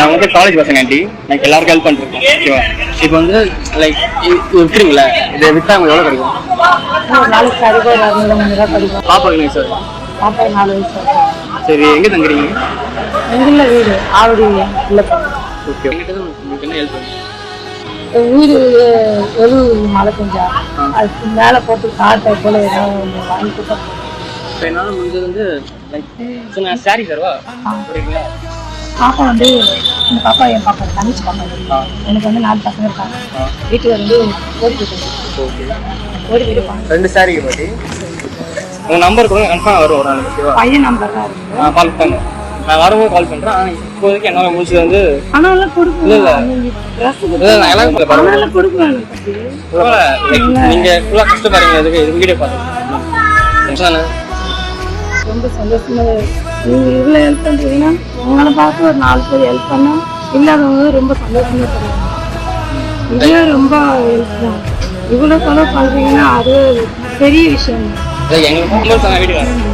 நான் வந்து காலேஜ் பசங்க ஆண்டி லைக் எல்லாருக்கும் ஹெல்ப் பண்ணிருக்கேன். ஓகேவா? இப்போ வந்து லைக் இது விட்டுறீங்களா? இதை விற்றா அவங்க எவ்வளோ கிடைக்கும்? ஒரு நாளைக்கு கறிக்கு ஒரு 200 கிடைக்கும். பாப்பாங்க சார். பாப்பா 4 வயசு. சரி, எங்கே தங்குறீங்க? எங்குள்ள வீடு ஆவடி இல்லை. ஓகே, உங்களுக்கு என்ன ஹெல்ப் பண்ணுங்க? வீடு எது மழை பெஞ்சா அதுக்கு மேலே போட்டு காட்டை போல ஏதாவது வாங்கி கொடுத்தா. இப்போ என்னால் முடிஞ்சது வந்து லைக் ஸோ நான் சாரி தருவா சரிங்களா? பாப்பா வந்து இந்த பாப்பா என் பாப்பா தங்கச்சி பாப்பா. எனக்கு வந்து 4 பசங்க இருக்காங்க. வீட்டுக்கு வந்து ஓடி போயிட்டு 2 சாரிக்கு பற்றி உங்கள் நம்பர் கூட கன்ஃபார்ம் வரும் ஒரு நாள். ஓகேவா? பையன் நம்பர் தான் இருக்கு. கால் பண்ணு, நான் வரும்போது கால் பண்ணுறேன். ஆனால் இப்போதைக்கு என்னால் முடிச்சது வந்து ஆனால் கொடுக்கணும். இல்லை நான் எல்லாம் பரவாயில்ல கொடுக்கணும். நீங்கள் ஃபுல்லாக கஷ்டப்படுறீங்க. இதுக்கு இது வீடியோ பார்த்து ரொம்ப சந்தோஷமா நீங்கள் இவ்வளோ ஹெல்ப் பண்ணுறீங்கன்னா உங்களை பார்த்து ஒரு 4 பேர் ஹெல்ப் பண்ணா இல்லாதவங்க ரொம்ப சந்தோஷமா பண்ணுவாங்க. இதுவே ரொம்ப ஹெல்ப் தான். இவ்வளோ செலவு பண்ணுறீங்கன்னா அது பெரிய விஷயம். எங்களுக்கு வீட்டுக்கு